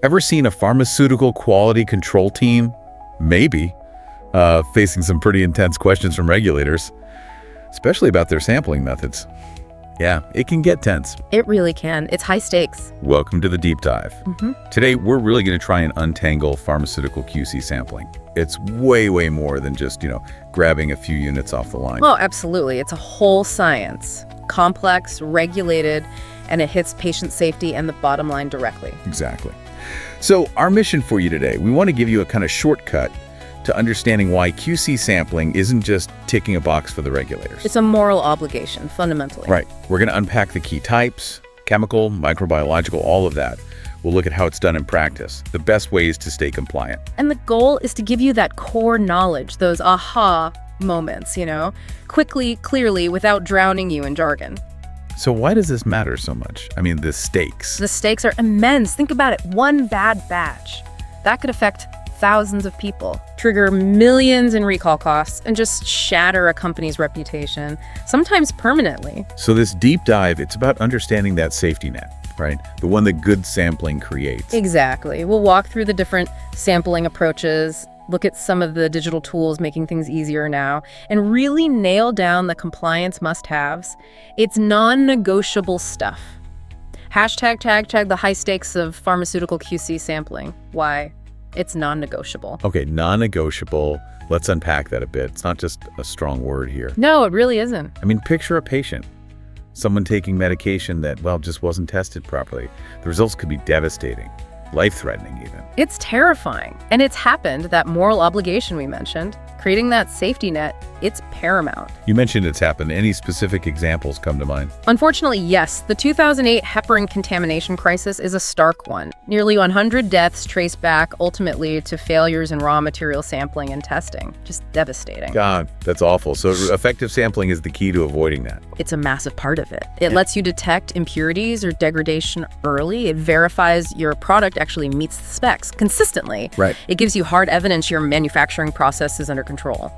Ever seen a pharmaceutical quality control team? Maybe. Facing some pretty intense questions from regulators, especially about their sampling methods. Yeah, it can get tense. It really can. It's high stakes. Welcome to the deep dive. Today, we're really going to try and untangle pharmaceutical QC sampling. It's way, way more than just, grabbing a few units off the line. Oh, absolutely. It's a whole science. Complex, regulated, and it hits patient safety and the bottom line directly. Exactly. So our mission for you today, we want to give you a kind of shortcut to understanding why QC sampling isn't just ticking a box for the regulators. It's a moral obligation, fundamentally. Right. We're going to unpack the key types, chemical, microbiological, all of that. We'll look at how it's done in practice, the best ways to stay compliant. And the goal is to give you that core knowledge, those aha moments, quickly, clearly, without drowning you in jargon. So why does this matter so much? I mean, the stakes. The stakes are immense. Think about it. One bad batch. That could affect thousands of people, trigger millions in recall costs, and just shatter a company's reputation, sometimes permanently. So this deep dive, it's about understanding that safety net, right? The one that good sampling creates. Exactly. We'll walk through the different sampling approaches, look at some of the digital tools making things easier now, and really nail down the compliance must-haves. It's non-negotiable stuff. Hashtag tag the high stakes of pharmaceutical QC sampling. Why? It's non-negotiable. Okay, non-negotiable. Let's unpack that a bit. It's not just a strong word here. No, it really isn't. I mean, picture a patient. Someone taking medication that, just wasn't tested properly. The results could be devastating, life-threatening even. It's terrifying. And it's happened, that moral obligation we mentioned. Creating that safety net, it's paramount. You mentioned it's happened. Any specific examples come to mind? Unfortunately, yes. The 2008 heparin contamination crisis is a stark one. Nearly 100 deaths traced back ultimately to failures in raw material sampling and testing. Just devastating. God, that's awful. So effective sampling is the key to avoiding that. It's a massive part of it. It lets you detect impurities or degradation early. It verifies your product actually meets the specs consistently. Right. It gives you hard evidence your manufacturing process is under control.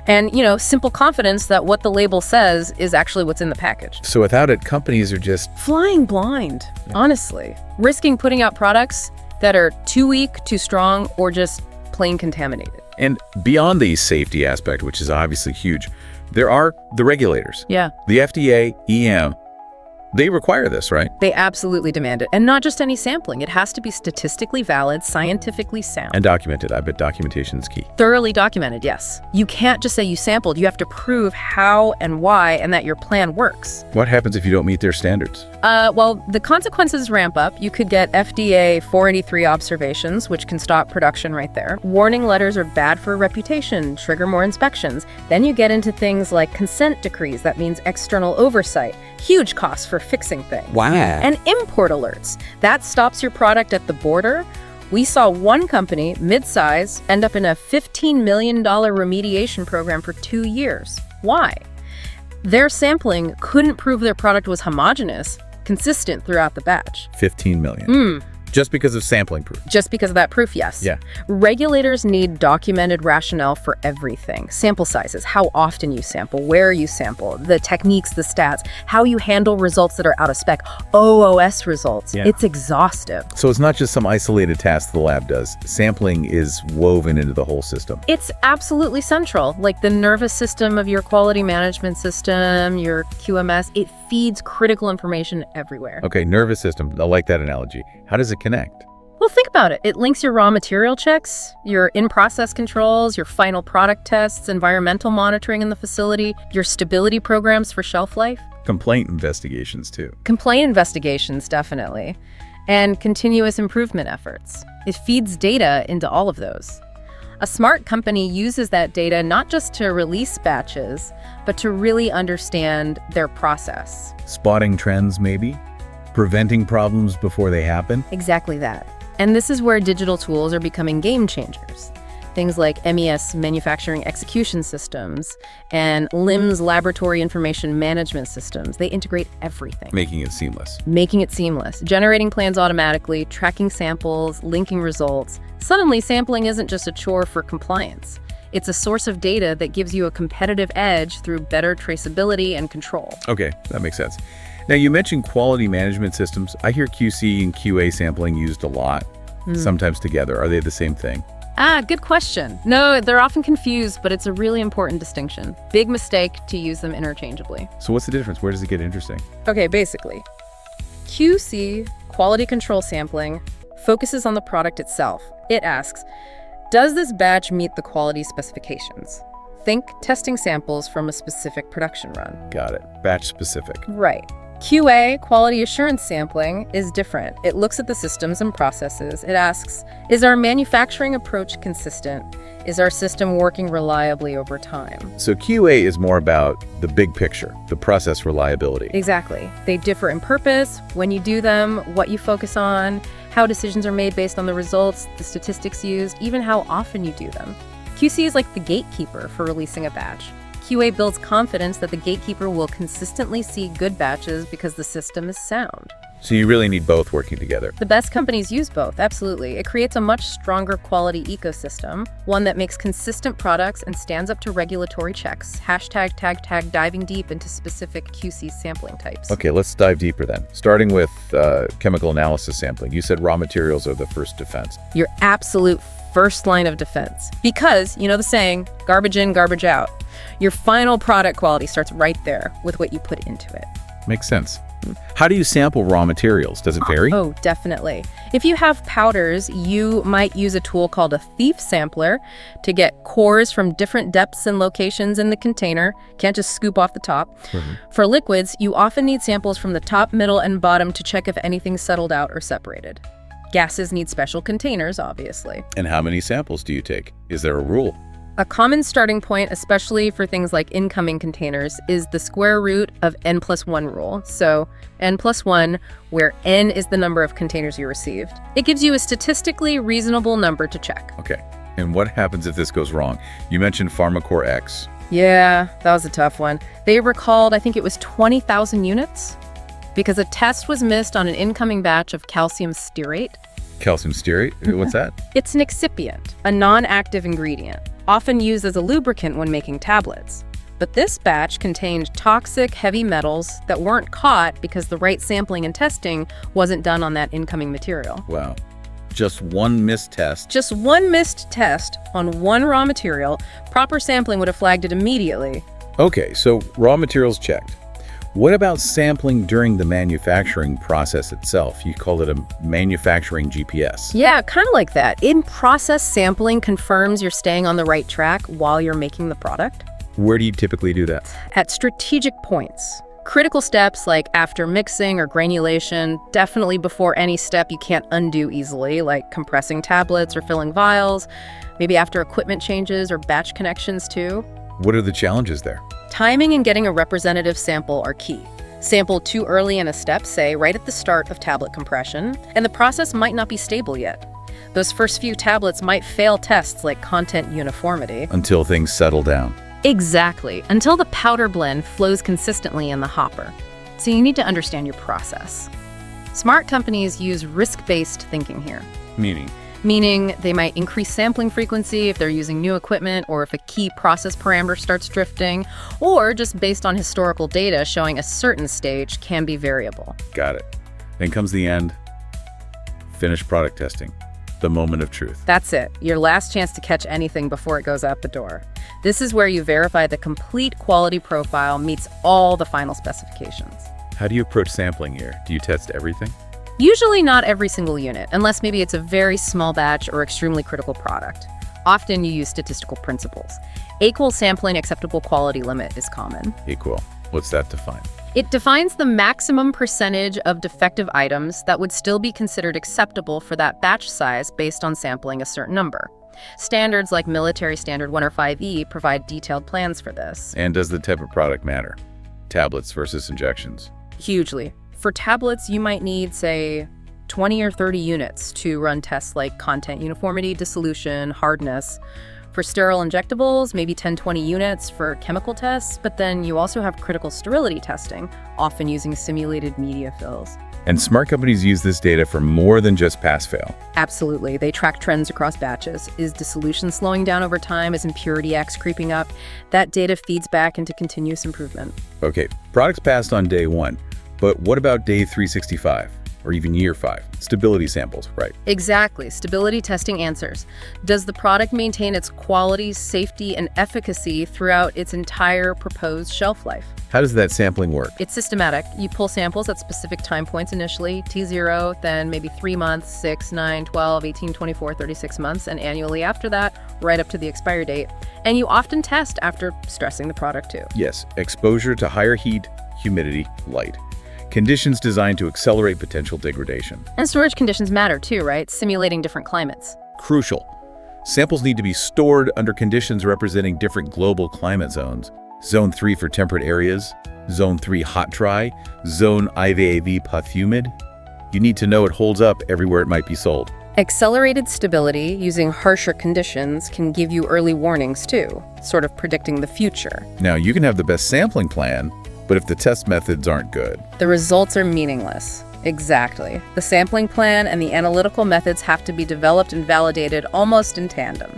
And, simple confidence that what the label says is actually what's in the package. So without it, companies are just flying blind, honestly. Risking putting out products that are too weak, too strong, or just plain contaminated. And beyond the safety aspect, which is obviously huge, there are the regulators. Yeah. The FDA, EM, they require this, right? They absolutely demand it. And not just any sampling. It has to be statistically valid, scientifically sound. And documented. I bet documentation is key. Thoroughly documented, yes. You can't just say you sampled. You have to prove how and why and that your plan works. What happens if you don't meet their standards? Well, the consequences ramp up. You could get FDA 483 observations, which can stop production right there. Warning letters are bad for reputation, trigger more inspections. Then you get into things like consent decrees. That means external oversight. Huge costs for fixing things. Wow. And import alerts. That stops your product at the border. We saw one company, mid-size, end up in a $15 million remediation program for 2 years. Why? Their sampling couldn't prove their product was homogeneous, consistent throughout the batch. 15 million. Just because of sampling proof. Just because of that proof, yes. Yeah. Regulators need documented rationale for everything. Sample sizes, how often you sample, where you sample, the techniques, the stats, how you handle results that are out of spec, OOS results. Yeah. It's exhaustive. So it's not just some isolated task the lab does. Sampling is woven into the whole system. It's absolutely central, like the nervous system of your quality management system, your QMS. It feeds critical information everywhere. Okay, nervous system. I like that analogy. How does it connect? Well, think about it. It links your raw material checks, your in-process controls, your final product tests, environmental monitoring in the facility, your stability programs for shelf life. Complaint investigations, too. Complaint investigations, definitely. And continuous improvement efforts. It feeds data into all of those. A smart company uses that data not just to release batches, but to really understand their process. Spotting trends, maybe? Preventing problems before they happen? Exactly that. And this is where digital tools are becoming game changers. Things like MES manufacturing execution systems and LIMS laboratory information management systems. They integrate everything. Making it seamless. Making it seamless. Generating plans automatically, tracking samples, linking results. Suddenly, sampling isn't just a chore for compliance. It's a source of data that gives you a competitive edge through better traceability and control. Okay, that makes sense. Now, you mentioned quality management systems. I hear QC and QA sampling used a lot. sometimes together. Are they the same thing? Good question. No, they're often confused, but it's a really important distinction. Big mistake to use them interchangeably. So what's the difference? Where does it get interesting? Okay, basically, QC, quality control sampling, focuses on the product itself. It asks, does this batch meet the quality specifications? Think testing samples from a specific production run. Got it. Batch specific. Right. QA, quality assurance sampling, is different. It looks at the systems and processes. It asks, is our manufacturing approach consistent? Is our system working reliably over time? So QA is more about the big picture, the process reliability. Exactly. They differ in purpose, when you do them, what you focus on, how decisions are made based on the results, the statistics used, even how often you do them. QC is like the gatekeeper for releasing a batch. QA builds confidence that the gatekeeper will consistently see good batches because the system is sound. So you really need both working together. The best companies use both, absolutely. It creates a much stronger quality ecosystem, one that makes consistent products and stands up to regulatory checks. #tag diving deep into specific QC sampling types. Okay, let's dive deeper then. Starting with chemical analysis sampling. You said raw materials are the first defense. Your absolute first line of defense. Because, you know the saying, garbage in, garbage out. Your final product quality starts right there with what you put into it. Makes sense. How do you sample raw materials? Does it vary? Oh, definitely. If you have powders, you might use a tool called a thief sampler to get cores from different depths and locations in the container. Can't just scoop off the top. For liquids, you often need samples from the top, middle, and bottom to check if anything's settled out or separated. Gases need special containers, obviously. And how many samples do you take? Is there a rule? A common starting point, especially for things like incoming containers, is the square root of n+1 rule. So n+1, where n is the number of containers you received. It gives you a statistically reasonable number to check. Okay. And what happens if this goes wrong? You mentioned Pharma X. Yeah, that was a tough one. They recalled, I think it was 20,000 units, because a test was missed on an incoming batch of calcium stearate. Calcium stearate? What's that? It's an excipient, a non-active ingredient, often used as a lubricant when making tablets. But this batch contained toxic heavy metals that weren't caught because the right sampling and testing wasn't done on that incoming material. Wow. Just one missed test. Just one missed test on one raw material, proper sampling would have flagged it immediately. Okay, so raw materials checked. What about sampling during the manufacturing process itself? You call it a manufacturing GPS. Yeah, kind of like that. In-process sampling confirms you're staying on the right track while you're making the product. Where do you typically do that? At strategic points. Critical steps like after mixing or granulation, definitely before any step you can't undo easily, like compressing tablets or filling vials, maybe after equipment changes or batch connections too. What are the challenges there? Timing and getting a representative sample are key. Sample too early in a step, say right at the start of tablet compression, and the process might not be stable yet. Those first few tablets might fail tests like content uniformity. Until things settle down. Exactly, until the powder blend flows consistently in the hopper. So you need to understand your process. Smart companies use risk-based thinking here. Meaning they might increase sampling frequency if they're using new equipment or if a key process parameter starts drifting, or just based on historical data showing a certain stage can be variable. Got it. Then comes the end. Finished product testing. The moment of truth. That's it. Your last chance to catch anything before it goes out the door. This is where you verify the complete quality profile meets all the final specifications. How do you approach sampling here? Do you test everything? Usually not every single unit, unless maybe it's a very small batch or extremely critical product. Often you use statistical principles. Equal sampling acceptable quality limit is common. Equal. What's that define? It defines the maximum percentage of defective items that would still be considered acceptable for that batch size based on sampling a certain number. Standards like Military Standard 105E provide detailed plans for this. And does the type of product matter? Tablets versus injections? Hugely. For tablets, you might need, say, 20 or 30 units to run tests like content uniformity, dissolution, hardness. For sterile injectables, maybe 10-20 units for chemical tests, but then you also have critical sterility testing, often using simulated media fills. And smart companies use this data for more than just pass-fail. Absolutely. They track trends across batches. Is dissolution slowing down over time? Is impurity X creeping up? That data feeds back into continuous improvement. Okay, products passed on day one. But what about day 365? or even year 5. Stability samples, right. Exactly. Stability testing answers. Does the product maintain its quality, safety, and efficacy throughout its entire proposed shelf life? How does that sampling work? It's systematic. You pull samples at specific time points initially, T0, then maybe 3 months, 6, 9, 12, 18, 24, 36 months, and annually after that, right up to the expiry date. And you often test after stressing the product too. Yes, exposure to higher heat, humidity, light. Conditions designed to accelerate potential degradation. And storage conditions matter too, right? Simulating different climates. Crucial. Samples need to be stored under conditions representing different global climate zones. Zone 3 for temperate areas, Zone 3 hot dry, Zone IVAV puff humid. You need to know it holds up everywhere it might be sold. Accelerated stability using harsher conditions can give you early warnings too, sort of predicting the future. Now, you can have the best sampling plan, but if the test methods aren't good, The results are meaningless. Exactly. The sampling plan and the analytical methods have to be developed and validated almost in tandem.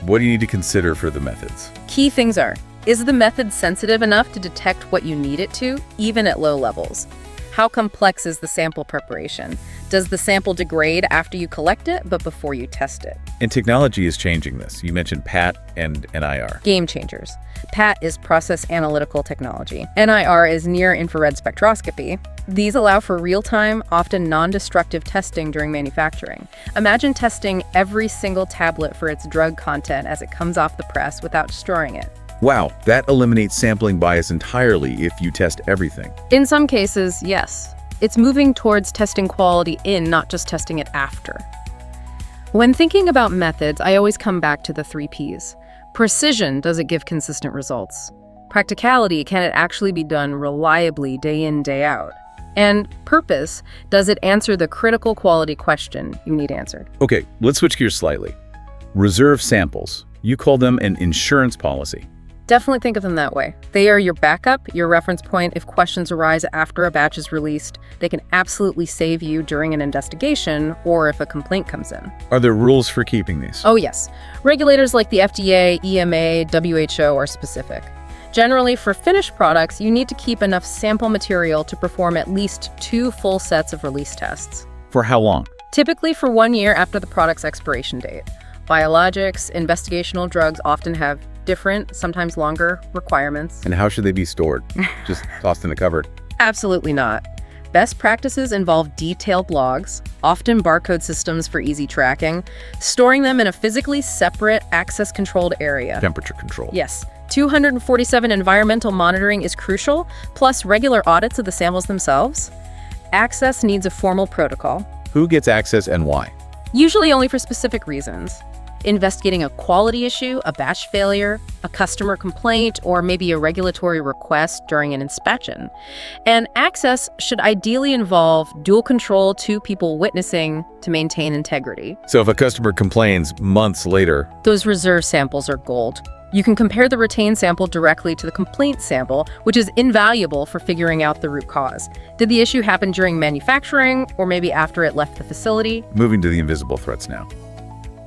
what do you need to consider for the methods? Key things are, is the method sensitive enough to detect what you need it to, even at low levels? How complex is the sample preparation? Does the sample degrade after you collect it, but before you test it? And technology is changing this. You mentioned PAT and NIR. Game changers. PAT is process analytical technology. NIR is near-infrared spectroscopy. These allow for real-time, often non-destructive testing during manufacturing. Imagine testing every single tablet for its drug content as it comes off the press without destroying it. Wow, that eliminates sampling bias entirely if you test everything. In some cases, yes. It's moving towards testing quality in, not just testing it after. When thinking about methods, I always come back to the 3 Ps. Precision, does it give consistent results? Practicality, can it actually be done reliably day in, day out? And purpose, does it answer the critical quality question you need answered? Okay, let's switch gears slightly. Reserve samples. You call them an insurance policy. Definitely think of them that way. They are your backup, your reference point if questions arise after a batch is released. They can absolutely save you during an investigation or if a complaint comes in. Are there rules for keeping these? Oh yes. Regulators like the FDA, EMA, WHO are specific. Generally, for finished products, you need to keep enough sample material to perform at least 2 full sets of release tests. For how long? Typically for 1 year after the product's expiration date. Biologics, investigational drugs often have different, sometimes longer, requirements. And how should they be stored? Just tossed in the cupboard? Absolutely not. Best practices involve detailed logs, often barcode systems for easy tracking, storing them in a physically separate, access-controlled area. Temperature control. Yes. 247 environmental monitoring is crucial, plus regular audits of the samples themselves. Access needs a formal protocol. Who gets access and why? Usually only for specific reasons. Investigating a quality issue, a batch failure, a customer complaint, or maybe a regulatory request during an inspection. And access should ideally involve dual control, 2 people witnessing to maintain integrity. So if a customer complains months later, Those reserve samples are gold. You can compare the retained sample directly to the complaint sample, which is invaluable for figuring out the root cause. Did the issue happen during manufacturing, or maybe after it left the facility? moving to the invisible threats now.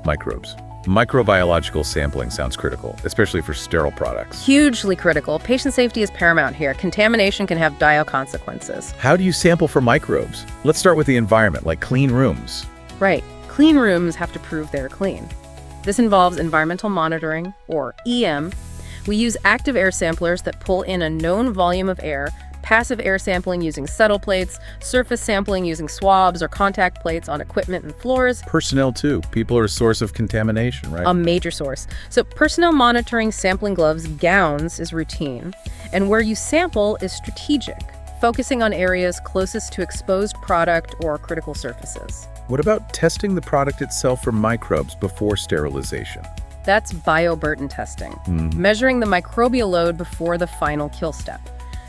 Microbes. Microbiological sampling sounds critical, especially for sterile products. Hugely critical. Patient safety is paramount here. Contamination can have dire consequences. How do you sample for microbes? Let's start with the environment, like clean rooms. Right. Clean rooms have to prove they're clean. This involves environmental monitoring, or EM. We use active air samplers that pull in a known volume of air, passive air sampling using settle plates, surface sampling using swabs or contact plates on equipment and floors. Personnel too. People are a source of contamination, right? A major source. So personnel monitoring, sampling gloves, gowns is routine. And where you sample is strategic, focusing on areas closest to exposed product or critical surfaces. What about testing the product itself for microbes before sterilization? That's bioburden testing, measuring the microbial load before the final kill step.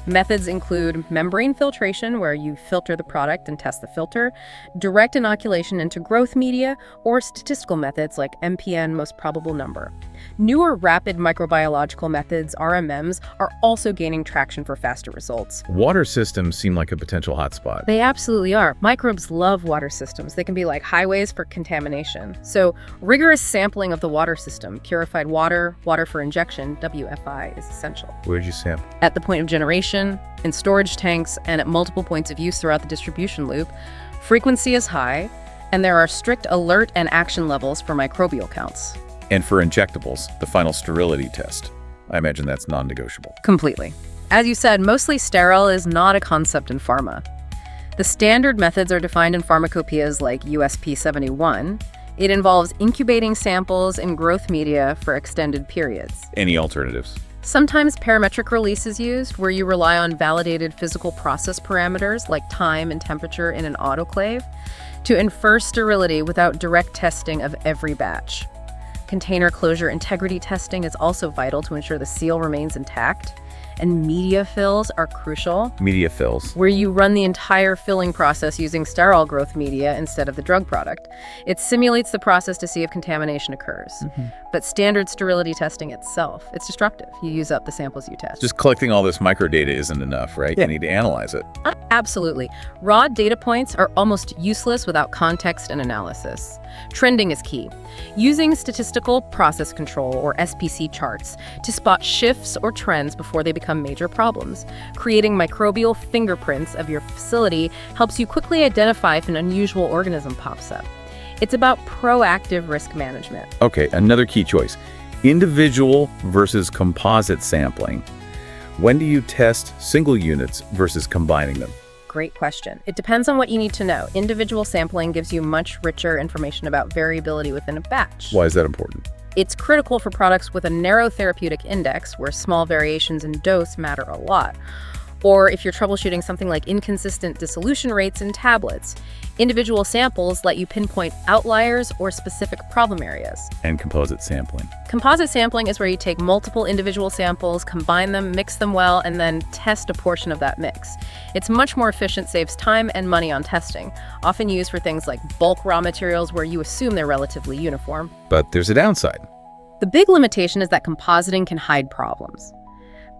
Methods include membrane filtration, where you filter the product and test the filter, direct inoculation into growth media, or statistical methods like MPN, most probable number. Newer rapid microbiological methods, RMMs, are also gaining traction for faster results. Water systems seem like a potential hotspot. They absolutely are. Microbes love water systems. They can be like highways for contamination. So rigorous sampling of the water system, purified water, water for injection, WFI, is essential. Where'd you sample? At the point of generation, in storage tanks, and at multiple points of use throughout the distribution loop. Frequency is high, and there are strict alert and action levels for microbial counts. And for injectables, the final sterility test. I imagine that's non-negotiable. Completely. As you said, mostly sterile is not a concept in pharma. The standard methods are defined in pharmacopoeias like USP 71. It involves incubating samples in growth media for extended periods. Any alternatives? Sometimes parametric release is used, where you rely on validated physical process parameters like time and temperature in an autoclave to infer sterility without direct testing of every batch. Container closure integrity testing is also vital to ensure the seal remains intact. And media fills are crucial. Media fills. Where you run the entire filling process using sterile growth media instead of the drug product. It simulates the process to see if contamination occurs. But standard sterility testing itself, it's destructive. You use up the samples you test. Just collecting all this microdata isn't enough, right? Yeah. You need to analyze it. Absolutely. Raw data points are almost useless without context and analysis. Trending is key. Using statistical process control, or SPC charts, to spot shifts or trends before they become major problems. Creating microbial fingerprints of your facility helps you quickly identify if an unusual organism pops up. It's about proactive risk management. Okay, another key choice. Individual versus composite sampling. When do you test single units versus combining them? Great question. It depends on what you need to know. Individual sampling gives you much richer information about variability within a batch. Why is that important? It's critical for products with a narrow therapeutic index, where small variations in dose matter a lot. Or if you're troubleshooting something like inconsistent dissolution rates in tablets, individual samples let you pinpoint outliers or specific problem areas. And composite sampling. Composite sampling is where you take multiple individual samples, combine them, mix them well, and then test a portion of that mix. It's much more efficient, saves time and money on testing, often used for things like bulk raw materials where you assume they're relatively uniform. But there's a downside. The big limitation is that compositing can hide problems.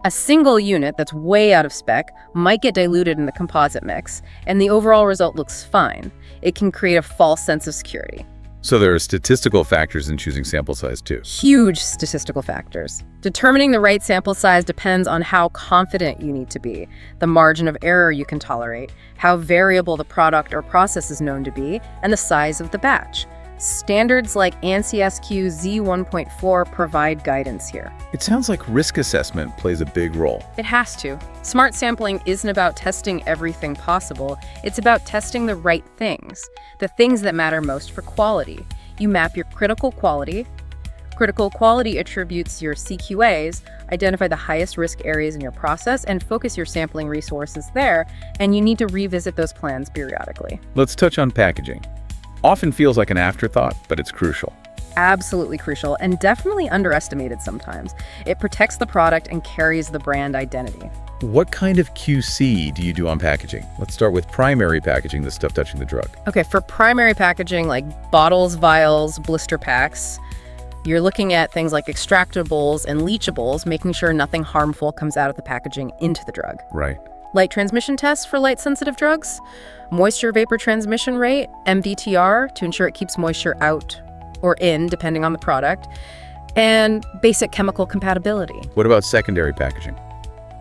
A single unit that's way out of spec might get diluted in the composite mix, and the overall result looks fine. It can create a false sense of security. So there are statistical factors in choosing sample size too. Huge statistical factors. Determining the right sample size depends on how confident you need to be, the margin of error you can tolerate, how variable the product or process is known to be, and the size of the batch. Standards like ANSI SQ Z1.4 provide guidance here. It sounds like risk assessment plays a big role. It has to. Smart sampling isn't about testing everything possible. It's about testing the right things, the things that matter most for quality. You map your critical quality attributes, your CQAs, identify the highest risk areas in your process, and focus your sampling resources there, and you need to revisit those plans periodically. Let's touch on packaging. Often feels like an afterthought, but it's crucial. Absolutely crucial, and definitely underestimated sometimes. It protects the product and carries the brand identity. What kind of QC do you do on packaging? Let's start with primary packaging, the stuff touching the drug. Okay, for primary packaging like bottles, vials, blister packs, you're looking at things like extractables and leachables, making sure nothing harmful comes out of the packaging into the drug. Right. Light transmission tests for light-sensitive drugs, moisture vapor transmission rate, MDTR, to ensure it keeps moisture out or in, depending on the product, and basic chemical compatibility. What about secondary packaging?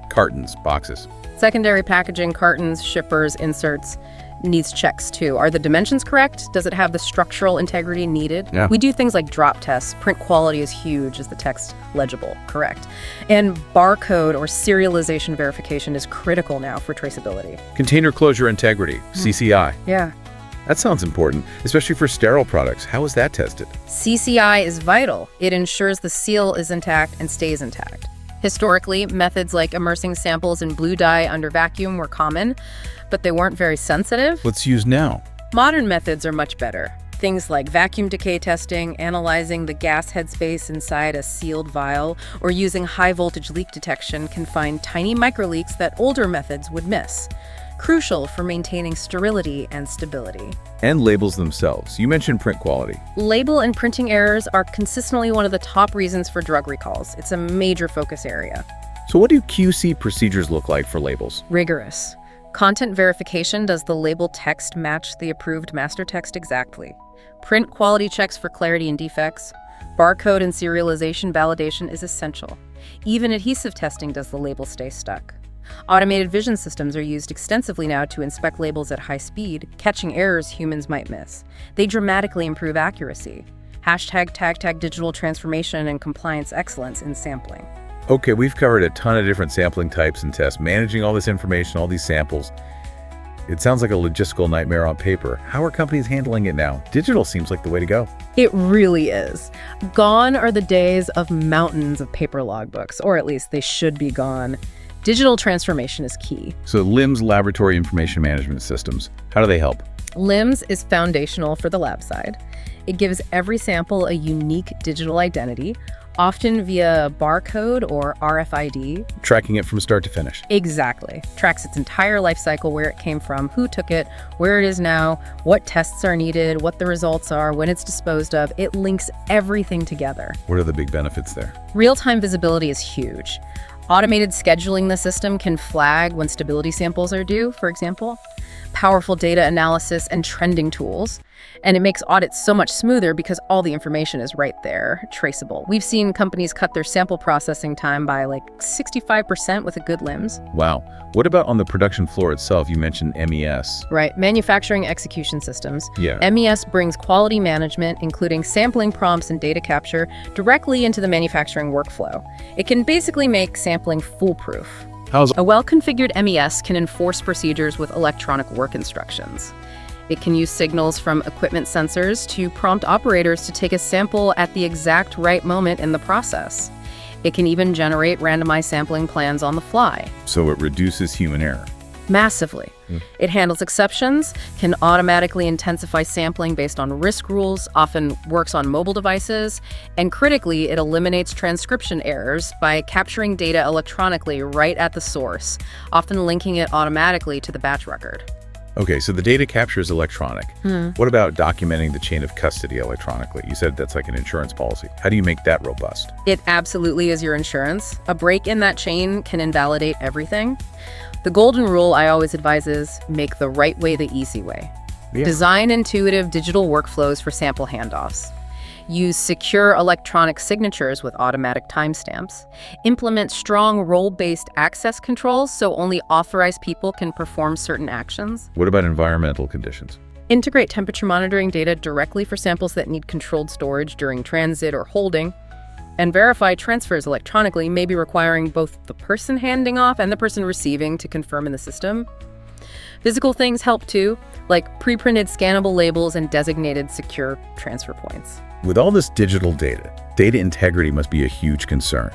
Cartons, boxes. Secondary packaging, cartons, shippers, inserts, needs checks too. Are the dimensions correct? Does it have the structural integrity needed? Yeah. We do things like drop tests. Print quality is huge. Is the text legible? Correct. And barcode or serialization verification is critical now for traceability. Container closure integrity, CCI. Yeah. That sounds important, especially for sterile products. How is that tested? CCI is vital. It ensures the seal is intact and stays intact. Historically, methods like immersing samples in blue dye under vacuum were common, but they weren't very sensitive. What's used now? Modern methods are much better. Things like vacuum decay testing, analyzing the gas headspace inside a sealed vial, or using high voltage leak detection can find tiny microleaks that older methods would miss. Crucial for maintaining sterility and stability. And labels themselves. You mentioned print quality. Label and printing errors are consistently one of the top reasons for drug recalls. It's a major focus area. So what do QC procedures look like for labels? Rigorous. Content verification: does the label text match the approved master text exactly? Print quality checks for clarity and defects. Barcode and serialization validation is essential. Even adhesive testing: does the label stay stuck? Automated vision systems are used extensively now to inspect labels at high speed, catching errors humans might miss. They dramatically improve accuracy. #tag digital transformation and compliance excellence in sampling. Okay, we've covered a ton of different sampling types and tests, managing all this information, all these samples. It sounds like a logistical nightmare on paper. How are companies handling it now? Digital seems like the way to go. It really is. Gone are the days of mountains of paper logbooks, or at least they should be gone. Digital transformation is key. So LIMS, Laboratory Information Management Systems, how do they help? LIMS is foundational for the lab side. It gives every sample a unique digital identity, often via barcode or RFID. Tracking it from start to finish. Exactly. Tracks its entire life cycle, where it came from, who took it, where it is now, what tests are needed, what the results are, when it's disposed of. It links everything together. What are the big benefits there? Real-time visibility is huge. Automated scheduling the system can flag when stability samples are due, for example. Powerful data analysis and trending tools. And it makes audits so much smoother because all the information is right there, traceable. We've seen companies cut their sample processing time by like 65% with a good LIMS. Wow. What about on the production floor itself? You mentioned MES. Right, manufacturing execution systems. Yeah. MES brings quality management, including sampling prompts and data capture, directly into the manufacturing workflow. It can basically make sampling foolproof. A well-configured MES can enforce procedures with electronic work instructions. It can use signals from equipment sensors to prompt operators to take a sample at the exact right moment in the process. It can even generate randomized sampling plans on the fly. So it reduces human error. Massively. It handles exceptions, can automatically intensify sampling based on risk rules, often works on mobile devices, and critically, it eliminates transcription errors by capturing data electronically right at the source, often linking it automatically to the batch record. Okay, so the data capture is electronic. What about documenting the chain of custody electronically? You said that's like an insurance policy. How do you make that robust? It absolutely is your insurance. A break in that chain can invalidate everything. The golden rule I always advise is make the right way the easy way. Yeah. Design intuitive digital workflows for sample handoffs. Use secure electronic signatures with automatic timestamps. Implement strong role-based access controls so only authorized people can perform certain actions. What about environmental conditions? Integrate temperature monitoring data directly for samples that need controlled storage during transit or holding. And verify transfers electronically, maybe requiring both the person handing off and the person receiving to confirm in the system. Physical things help too, like pre-printed scannable labels and designated secure transfer points. With all this digital data integrity must be a huge concern.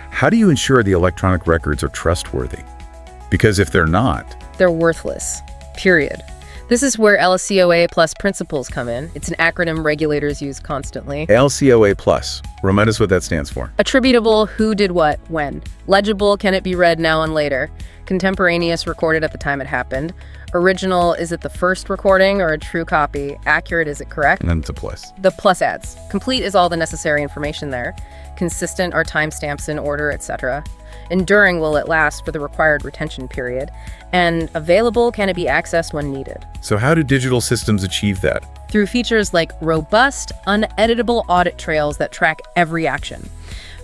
How do you ensure the electronic records are trustworthy? Because if they're not, They're worthless, period. This is where LCOA plus principles come in. It's an acronym regulators use constantly. LCOA plus, remind us what that stands for. Attributable, who did what, when. Legible, can it be read now and later. Contemporaneous, recorded at the time it happened. Original, is it the first recording or a true copy? Accurate, is it correct? And then it's a plus. The plus adds. Complete is all the necessary information there. Consistent are timestamps in order, etc. Enduring, will it last for the required retention period? And available, can it be accessed when needed? So how do digital systems achieve that? Through features like robust, uneditable audit trails that track every action.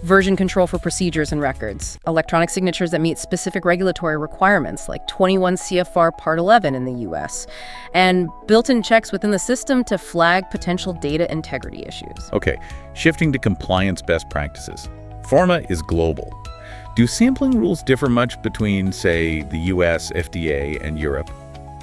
Version control for procedures and records, electronic signatures that meet specific regulatory requirements like 21 CFR Part 11 in the US, and built-in checks within the system to flag potential data integrity issues. Okay, shifting to compliance best practices. Pharma is global. Do sampling rules differ much between, say, the US, FDA, and Europe,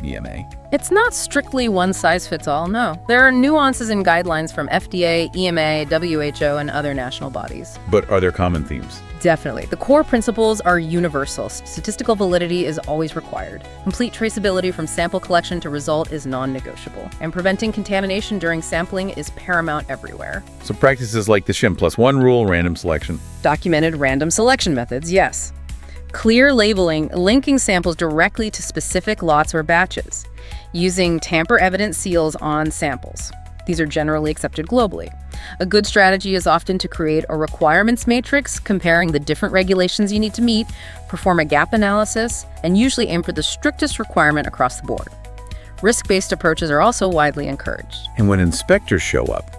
EMA? It's not strictly one size fits all, no. There are nuances in guidelines from FDA, EMA, WHO, and other national bodies. But are there common themes? Definitely. The core principles are universal. Statistical validity is always required. Complete traceability from sample collection to result is non-negotiable. And preventing contamination during sampling is paramount everywhere. So practices like the SHIM+1 rule, random selection. Documented random selection methods, yes. Clear labeling, linking samples directly to specific lots or batches. Using tamper-evident seals on samples. These are generally accepted globally. A good strategy is often to create a requirements matrix comparing the different regulations you need to meet, perform a gap analysis, and usually aim for the strictest requirement across the board. Risk-based approaches are also widely encouraged. And when inspectors show up,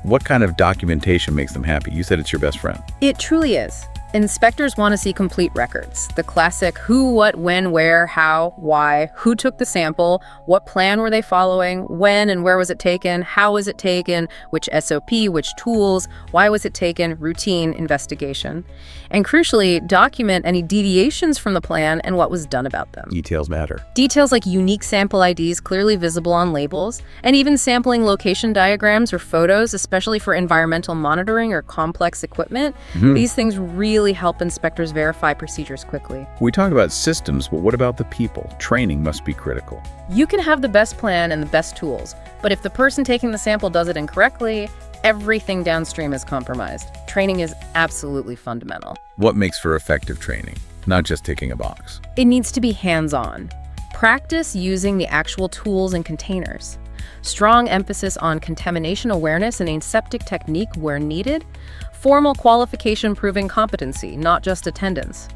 what kind of documentation makes them happy? You said it's your best friend. It truly is. Inspectors want to see complete records. The classic who, what, when, where, how, why, who took the sample, what plan were they following, when and where was it taken, how was it taken, which SOP, which tools, why was it taken, routine investigation. And crucially, document any deviations from the plan and what was done about them. Details matter. Details like unique sample IDs clearly visible on labels, and even sampling location diagrams or photos, especially for environmental monitoring or complex equipment. These things really help inspectors verify procedures quickly. We talk about systems, but what about the people? Training must be critical. You can have the best plan and the best tools, but if the person taking the sample does it incorrectly, everything downstream is compromised. Training is absolutely fundamental. What makes for effective training? Not just ticking a box. It needs to be hands-on. Practice using the actual tools and containers. Strong emphasis on contamination awareness and aseptic technique where needed. Formal qualification proving competency, not just attendance.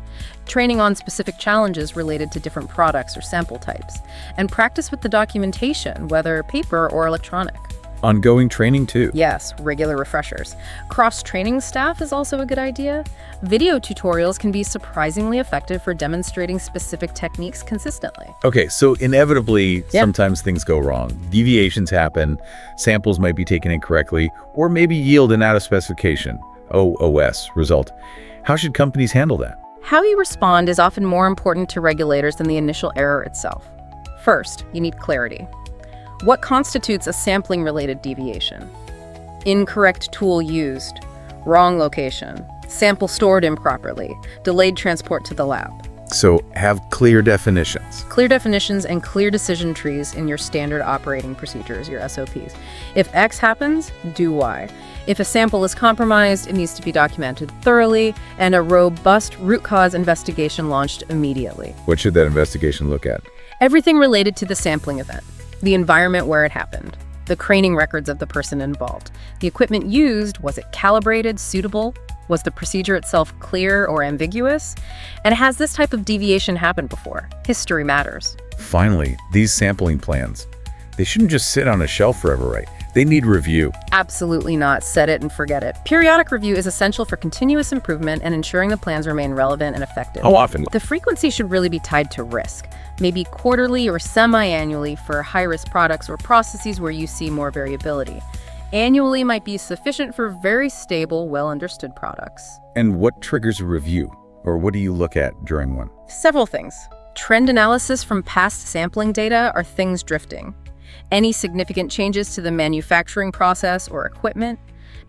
Training on specific challenges related to different products or sample types. And practice with the documentation, whether paper or electronic. Ongoing training too. Yes, regular refreshers. Cross-training staff is also a good idea. Video tutorials can be surprisingly effective for demonstrating specific techniques consistently. Okay, so inevitably, sometimes things go wrong. Deviations happen, samples might be taken incorrectly, or maybe yield an out-of-specification, OOS, result. How should companies handle that? How you respond is often more important to regulators than the initial error itself. First, you need clarity. What constitutes a sampling-related deviation? Incorrect tool used, wrong location, sample stored improperly, delayed transport to the lab. So have clear definitions. Clear definitions and clear decision trees in your standard operating procedures, your SOPs. If X happens, do Y. If a sample is compromised, it needs to be documented thoroughly and a robust root cause investigation launched immediately. What should that investigation look at? Everything related to the sampling event. The environment where it happened, the craning records of the person involved, the equipment used, was it calibrated, suitable? Was the procedure itself clear or ambiguous? And has this type of deviation happened before? History matters. Finally, these sampling plans, they shouldn't just sit on a shelf forever, right? They need review. Absolutely not. Set it and forget it. Periodic review is essential for continuous improvement and ensuring the plans remain relevant and effective. How often? The frequency should really be tied to risk. Maybe quarterly or semi-annually for high-risk products or processes where you see more variability. Annually might be sufficient for very stable, well-understood products. And what triggers a review? Or what do you look at during one? Several things. Trend analysis from past sampling data are things drifting. Any significant changes to the manufacturing process or equipment,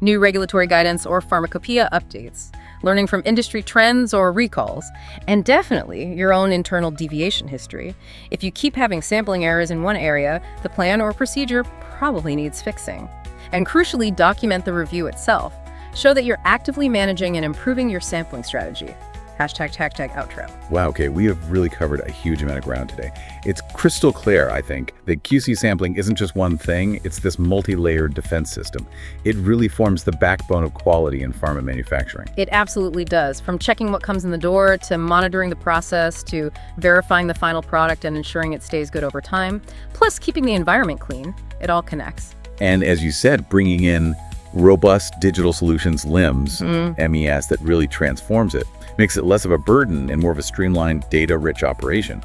new regulatory guidance or pharmacopoeia updates, learning from industry trends or recalls, and definitely your own internal deviation history. If you keep having sampling errors in one area, the plan or procedure probably needs fixing. And crucially, document the review itself. Show that you're actively managing and improving your sampling strategy. #outro. Wow, okay, we have really covered a huge amount of ground today. It's crystal clear, I think, that QC sampling isn't just one thing, it's this multi-layered defense system. It really forms the backbone of quality in pharma manufacturing. It absolutely does. From checking what comes in the door, to monitoring the process, to verifying the final product and ensuring it stays good over time, plus keeping the environment clean, it all connects. And as you said, bringing in robust digital solutions, LIMS, MES, that really transforms it, makes it less of a burden and more of a streamlined, data-rich operation.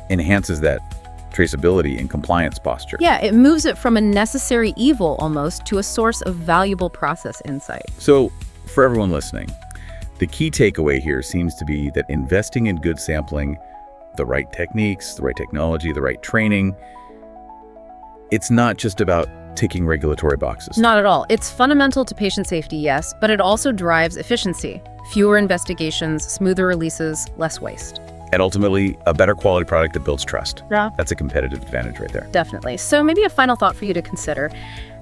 Enhances that traceability and compliance posture. Yeah, it moves it from a necessary evil almost to a source of valuable process insight. So, for everyone listening, the key takeaway here seems to be that investing in good sampling, the right techniques, the right technology, the right training, it's not just about ticking regulatory boxes. Not at all. It's fundamental to patient safety, yes, but it also drives efficiency. Fewer investigations, smoother releases, less waste. And ultimately, a better quality product that builds trust. Yeah. That's a competitive advantage right there. Definitely. So maybe a final thought for you to consider.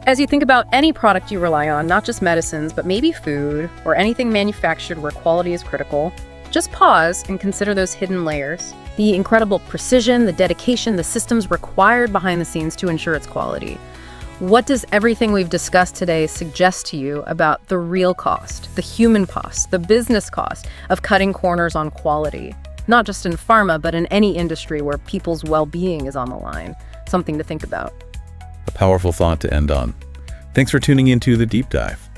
As you think about any product you rely on, not just medicines, but maybe food or anything manufactured where quality is critical, just pause and consider those hidden layers. The incredible precision, the dedication, the systems required behind the scenes to ensure its quality. What does everything we've discussed today suggest to you about the real cost, the human cost, the business cost of cutting corners on quality? Not just in pharma, but in any industry where people's well-being is on the line. Something to think about. A powerful thought to end on. Thanks for tuning into The Deep Dive.